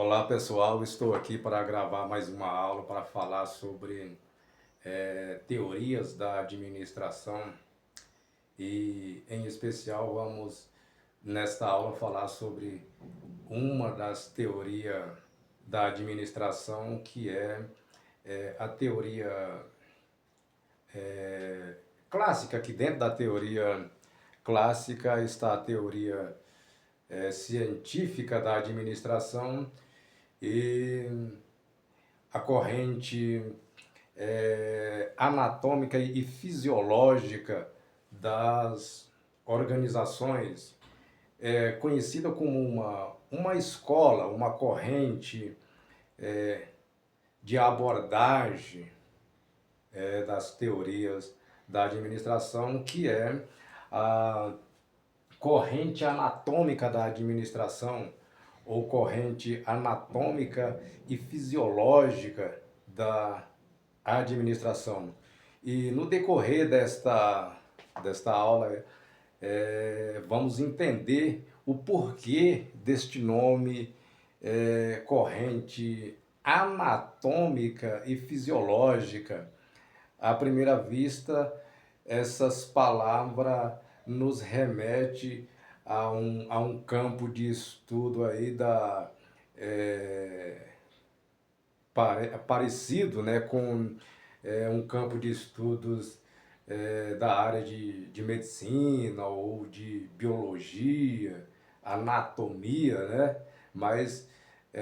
Olá pessoal, estou aqui para gravar mais uma aula para falar sobre teorias da administração e em especial vamos nesta aula falar sobre uma das teorias da administração que é a teoria clássica, que dentro da teoria clássica está a teoria científica da administração e a corrente anatômica e fisiológica das organizações, conhecida como uma escola, uma corrente de abordagem das teorias da administração, que é a corrente anatômica da administração, ou corrente anatômica e fisiológica da administração. E no decorrer desta aula, vamos entender o porquê deste nome, corrente anatômica e fisiológica. À primeira vista, essas palavras nos remete a um campo de estudo aí parecido, né, com um campo de estudos da área de medicina ou de biologia, anatomia, né? Mas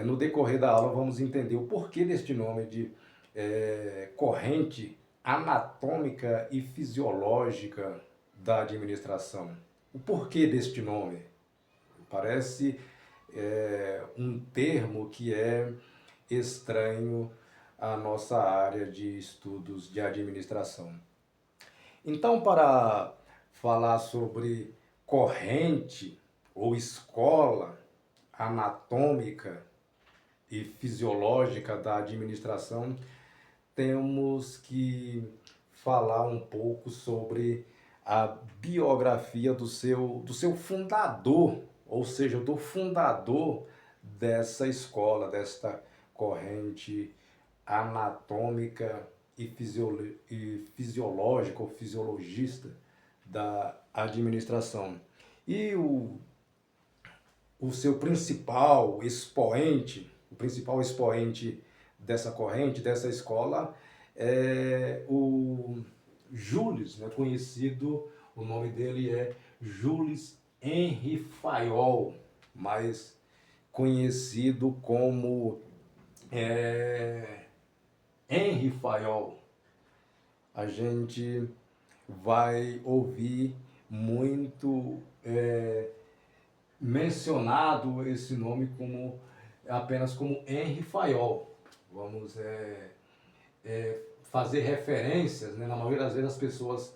no decorrer da aula vamos entender o porquê deste nome de corrente anatômica e fisiológica da administração. O porquê deste nome? Parece um termo que é estranho à nossa área de estudos de administração. Então, para falar sobre corrente ou escola anatômica e fisiológica da administração, temos que falar um pouco sobre a biografia do seu fundador, ou seja, do fundador dessa escola, desta corrente anatômica e fisiológica ou fisiologista da administração. E o seu principal expoente dessa corrente, dessa escola, é o Jules, né, conhecido, o nome dele é Jules Henry Fayol, mais conhecido como Henry Fayol. A gente vai ouvir muito mencionado esse nome apenas como Henry Fayol. Vamos fazer referências, né? Na maioria das vezes as pessoas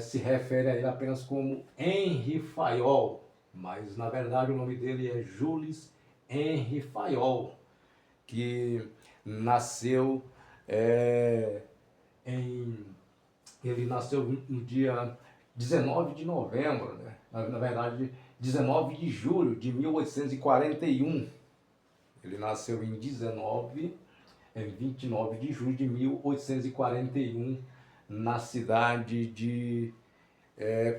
se referem a ele apenas como Henry Fayol, mas na verdade o nome dele é Jules Henry Fayol, que nasceu ele nasceu no dia 19 de novembro, né? Na verdade 19 de julho de 1841. Ele nasceu em 29 de julho de 1841, na cidade de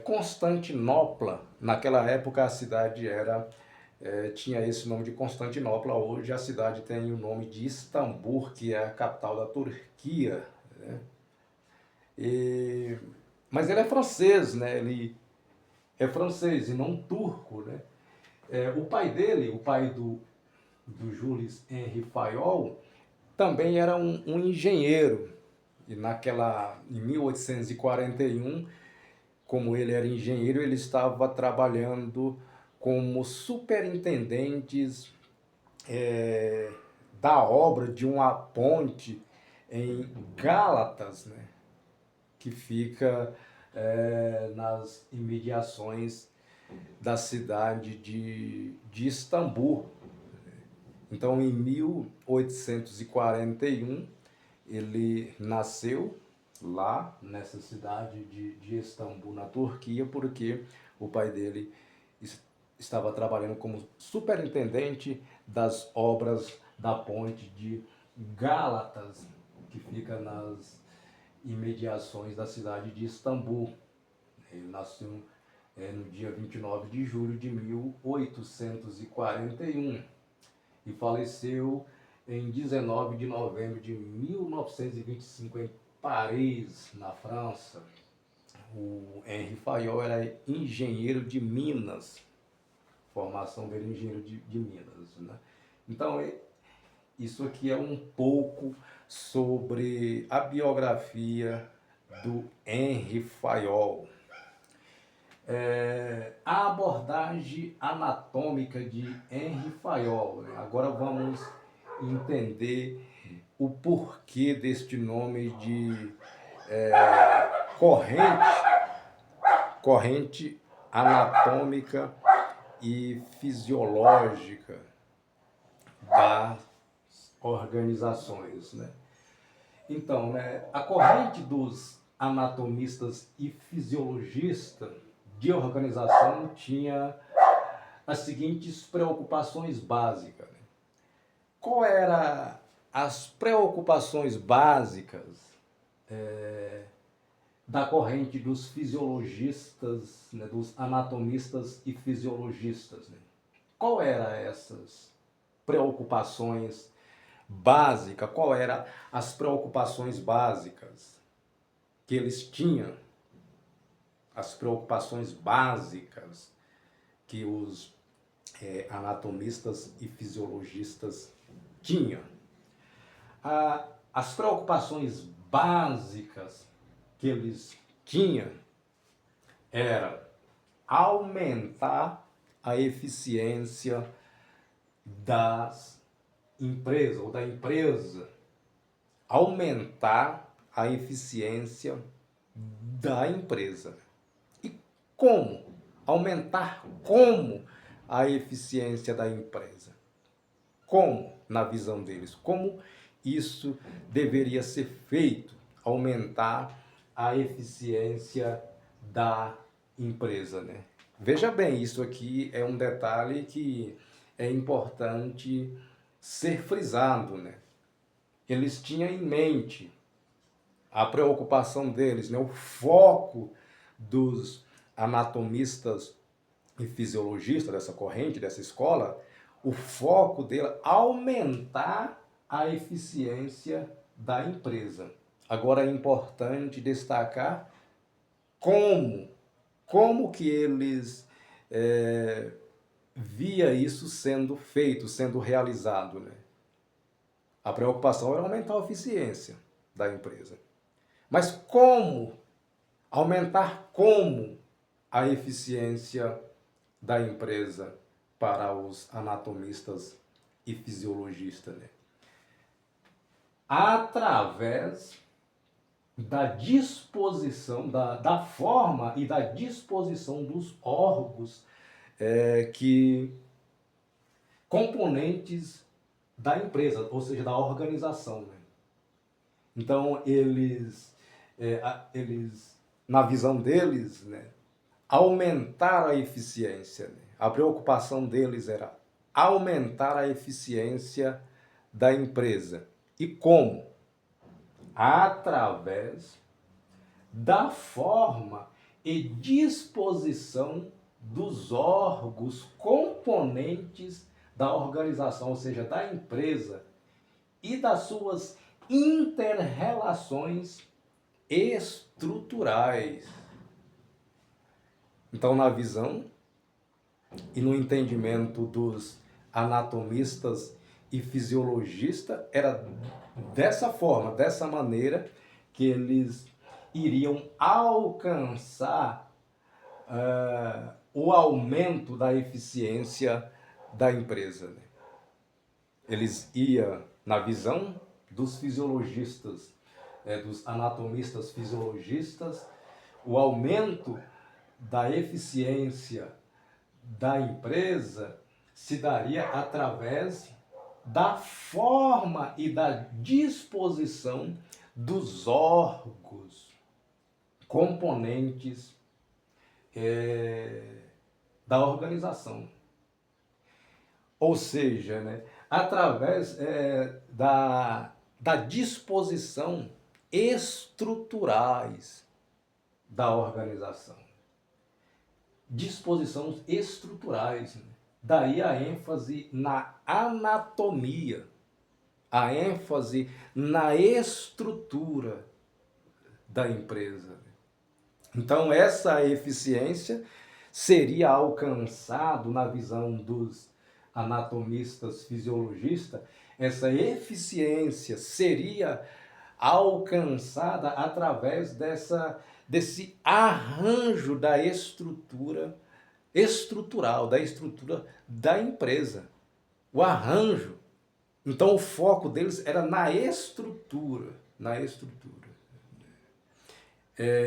Constantinopla. Naquela época a cidade tinha esse nome de Constantinopla. Hoje a cidade tem o nome de Istambul, que é a capital da Turquia, né? Mas ele é francês, né? Ele é francês e não turco, né? O pai dele, o pai do Jules Henry Fayol, também era um engenheiro. E em 1841, como ele era engenheiro, ele estava trabalhando como superintendentes da obra de uma ponte em Gálatas, né, que fica nas imediações da cidade de Istambul. Então, em 1841, ele nasceu lá nessa cidade de Istambul, na Turquia, porque o pai dele estava trabalhando como superintendente das obras da ponte de Gálatas, que fica nas imediações da cidade de Istambul. Ele nasceu no dia 29 de julho de 1841 e faleceu em 19 de novembro de 1925 em Paris, na França. O Henri Fayol era engenheiro de Minas, formação dele engenheiro de Minas, né? Então, isso aqui é um pouco sobre a biografia do Henri Fayol. A abordagem anatômica de Henri Fayol, né? Agora vamos entender o porquê deste nome de corrente anatômica e fisiológica das organizações, né? Então, né, a corrente dos anatomistas e fisiologistas de organização tinha as seguintes preocupações básicas, né? Qual era as preocupações básicas da corrente dos fisiologistas, né, dos anatomistas e fisiologistas, né? Qual era essas preocupações básicas? Qual eram as preocupações básicas que eles tinham? As preocupações básicas que os anatomistas e fisiologistas tinham. As preocupações básicas que eles tinham era aumentar a eficiência das empresas ou da empresa, aumentar a eficiência da empresa. E como? Aumentar como a eficiência da empresa? Como, na visão deles? Como isso deveria ser feito? Aumentar a eficiência da empresa, né? Veja bem, isso aqui é um detalhe que é importante ser frisado, né? Eles tinham em mente a preocupação deles, né? O foco dos anatomistas e fisiologistas dessa corrente, dessa escola, o foco dele é aumentar a eficiência da empresa. Agora é importante destacar como que eles via isso sendo feito, sendo realizado, né? A preocupação era aumentar a eficiência da empresa. Mas como? Aumentar como a eficiência da empresa para os anatomistas e fisiologistas, né? Através da disposição, da forma e da disposição dos órgãos que componentes da empresa, ou seja, da organização, né? Então, eles, na visão deles, né, aumentar a eficiência, né? A preocupação deles era aumentar a eficiência da empresa. E como? Através da forma e disposição dos órgãos componentes da organização, ou seja, da empresa, e das suas inter-relações estruturais. Então, na visão e no entendimento dos anatomistas e fisiologistas, era dessa forma, dessa maneira, que eles iriam alcançar o aumento da eficiência da empresa, né? Eles iam, na visão dos fisiologistas, dos anatomistas fisiologistas, o aumento da eficiência da empresa se daria através da forma e da disposição dos órgãos componentes da organização. Ou seja, né, através da disposição estruturais da organização. Disposições estruturais, né? Daí a ênfase na anatomia, a ênfase na estrutura da empresa. Então, essa eficiência seria alcançado na visão dos anatomistas fisiologistas, essa eficiência seria alcançada através desse arranjo da estrutural, da estrutura da empresa. O arranjo. Então o foco deles era na estrutura, na estrutura.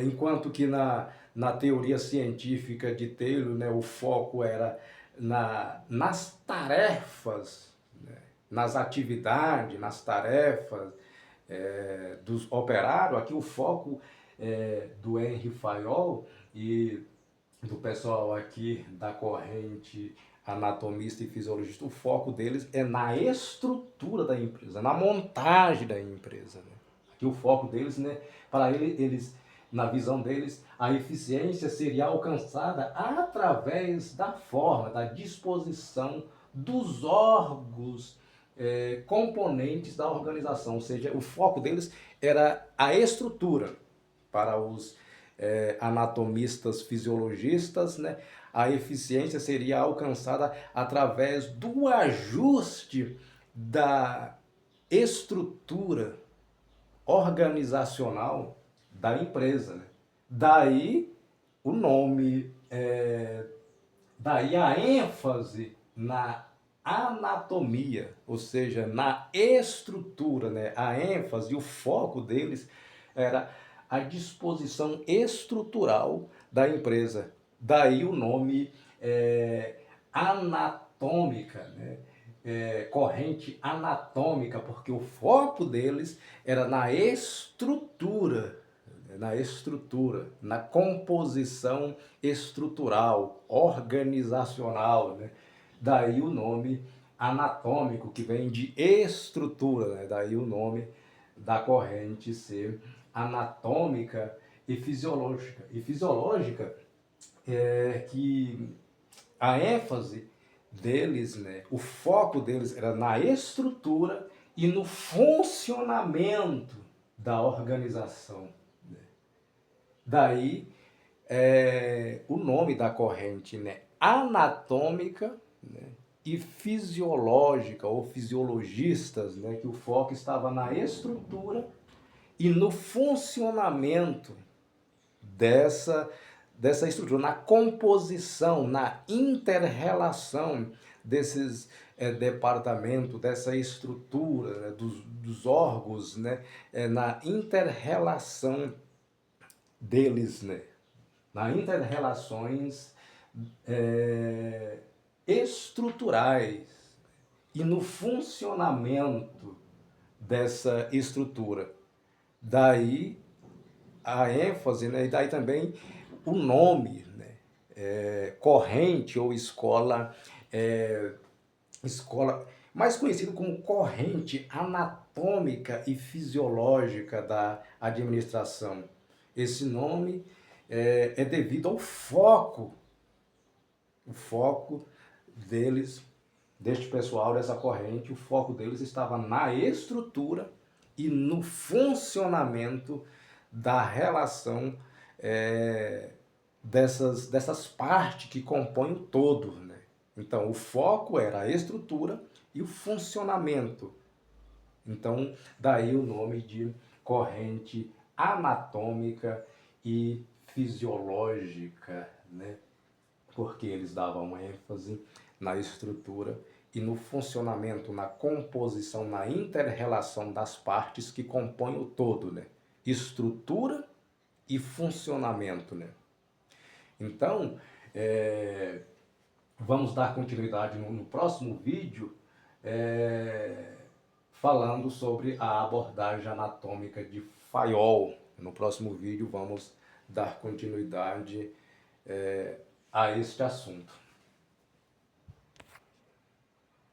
Enquanto que na teoria científica de Taylor, né, o foco era nas tarefas, né, nas atividades, nas tarefas dos operários. Aqui o foco do Henry Fayol e do pessoal aqui da corrente anatomista e fisiologista, o foco deles é na estrutura da empresa, na montagem da empresa. Né? Aqui o foco deles, né, para eles, na visão deles, a eficiência seria alcançada através da forma, da disposição dos órgãos componentes da organização. Ou seja, o foco deles era a estrutura. Para os anatomistas fisiologistas, né, a eficiência seria alcançada através do ajuste da estrutura organizacional da empresa. Né? Daí o nome, daí a ênfase na anatomia, ou seja, na estrutura, né? A ênfase, o foco deles era a disposição estrutural da empresa. Daí o nome anatômica, né? Corrente anatômica, porque o foco deles era na estrutura, na composição estrutural, organizacional, né? Daí o nome anatômico, que vem de estrutura, né? Daí o nome da corrente ser anatômica e fisiológica. E fisiológica é que a ênfase deles, né, o foco deles era na estrutura e no funcionamento da organização. Né? Daí o nome da corrente, né, anatômica, né, e fisiológica ou fisiologistas, né, que o foco estava na estrutura e no funcionamento dessa estrutura, na composição, na inter-relação desses departamentos, dessa estrutura, né, dos órgãos, né, na inter-relação deles, né, na inter-relações estruturais e no funcionamento dessa estrutura. Daí a ênfase, né? E daí também o nome, né? Corrente ou escola, escola mais conhecido como corrente anatômica e fisiológica da administração. Esse nome é devido ao foco, o foco deles, deste pessoal, dessa corrente, o foco deles estava na estrutura e no funcionamento da relação dessas partes que compõem o todo. Né? Então, o foco era a estrutura e o funcionamento. Então, daí o nome de corrente anatômica e fisiológica, né? Porque eles davam ênfase na estrutura e no funcionamento, na composição, na inter-relação das partes que compõem o todo, né? Estrutura e funcionamento, né? Então, vamos dar continuidade no próximo vídeo, falando sobre a abordagem anatômica de Fayol. No próximo vídeo vamos dar continuidade a este assunto.